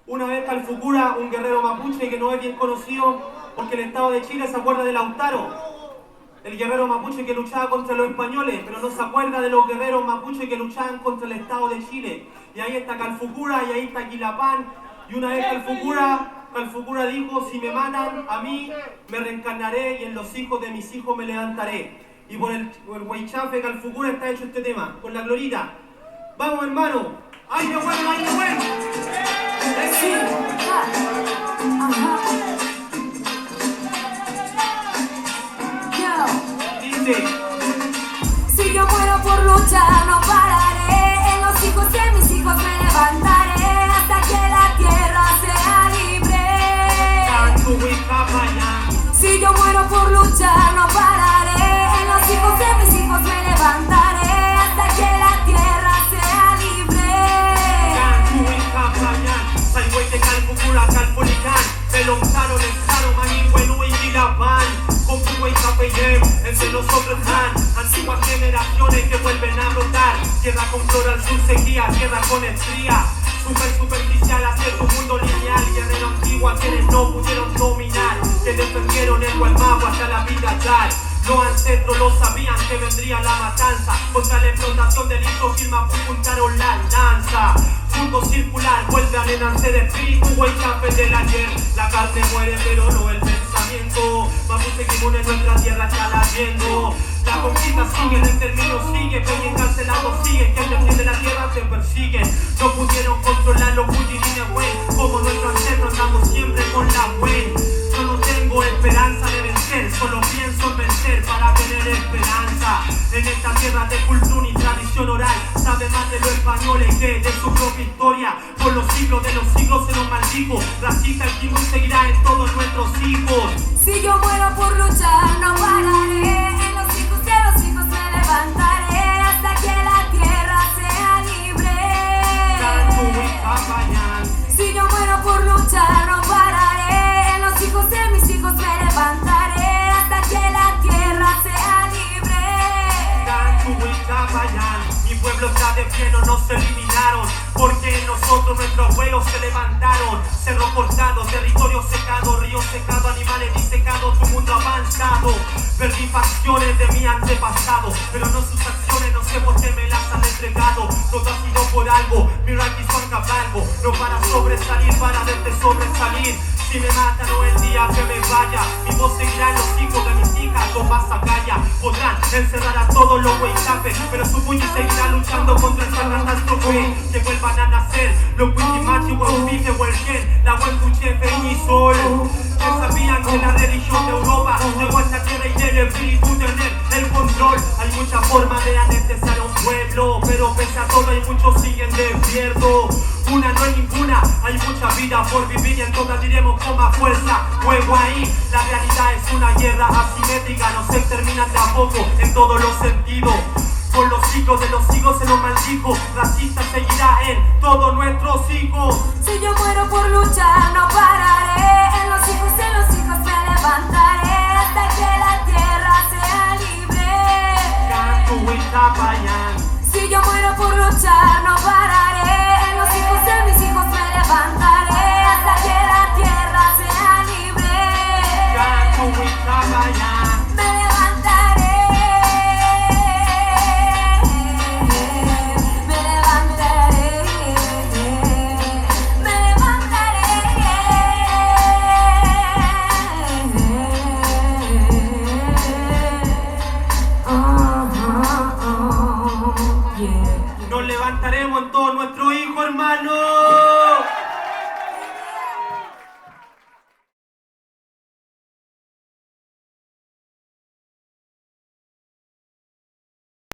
Una vez Calfucura, un guerrero mapuche que no es bien conocido porque el Estado de Chile se acuerda de Lautaro, el guerrero mapuche que luchaba contra los españoles, pero no se acuerda de los guerreros mapuche que luchaban contra el Estado de Chile. Y ahí está Calfucura y ahí está Quilapán. Y una vez Calfucura dijo: si me matan a mí, me reencarnaré y en los hijos de mis hijos me levantaré. Y por el Huaychafe Calfucura está hecho este tema, con la glorita. ¡Vamos, hermano! ¡Ay, qué bueno, ay, qué bueno! Sí. Ajá. Dice: si yo muero por luchar, no pararé. En los hijos de mis hijos me levantaré hasta que la tierra sea libre. Si yo muero por luchar, no pararé. En los hijos de mis hijos me levantaré hasta que la tierra sea libre. Entre nosotros están antiguas generaciones que vuelven a brotar. Tierra con flor al sur sequía, tierra con estría. Superficial hacia tu mundo lineal. Guerrero antiguo a quienes no pudieron dominar, que defendieron el Gualmapo hasta la vida tal. Los ancestros lo sabían que vendría la matanza. Contra la explotación del hijo Gilma juntaron la lanza. Mundo circular, vuelve a renacer espíritu, Huaychafe del ayer. La carne muere pero no el pensamiento. Mapuche Kimun en nuestra tierra está latiendo. La conquista sigue, el exterminio sigue. Peña encarcelado sigue, quien defiende la tierra te persiguen. No pudieron controlar los putilines, güey. Como nuestros ancestros andamos siempre con la güey. Yo no tengo esperanza de vencer, solo pienso en vencer para tener esperanza. En esta tierra de cultura y tradición oral, sabe más de los españoles que de su propia historia. Por los siglos de los siglos se nos maldijo. Racista el Kimun seguirá en todos nuestros hijos. Si yo muero por luchar, no pararé. En los hijos de los hijos me levantaré hasta que la tierra sea libre. Si yo muero por luchar, no pararé. En los hijos de mis hijos me levantaré hasta que la tierra sea libre. Mi pueblo está de pie, no nos eliminaron, porque nosotros nuestros abuelos se levantaron. Cerros cortados, territorio secado, río secado, animales disecados, tu mundo avanzado. Perdí facciones de mi antepasado, pero no sus acciones, no sé por qué me las han entregado. Todo ha sido por algo, mi ranking son cabalgo. No para sobresalir, para verte sobresalir. Si me matan o el día que me vaya, mi voz seguirá en los hijos de mis hijas con más acalla. Podrán encerrar a todos los Huaychafes, pero su puño seguirá luchando contra esta catástrofe. Que vuelvan a nacer los Wikimachi, Huaypife, Huelgen, la Huaypuchefe y Sol. Que sabían que la religión de Europa llegó a esta tierra y del espíritu tener el control. Hay muchas formas de anestesiar a un pueblo, pero pese a todo hay muchos siguen despiertos. Una no es ninguna, hay mucha vida por vivir y en todas diremos con más fuerza. Juego ahí, la realidad es una guerra asimétrica, no se termina de a poco en todos los sentidos. Por los siglos de los siglos se nos maldijo, racista seguirá en todos nuestros hijos. Si yo muero por luchar, no pararé. En los hijos de los hijos me levantaré hasta que la tierra sea libre. Si yo muero por luchar, no pararé. En los hijos de mis hijos me levantaré hasta que la tierra sea libre. Me levantaré. Me levantaré. Me levantaré. Nos levantaremos en todos nuestros hijos, hermanos.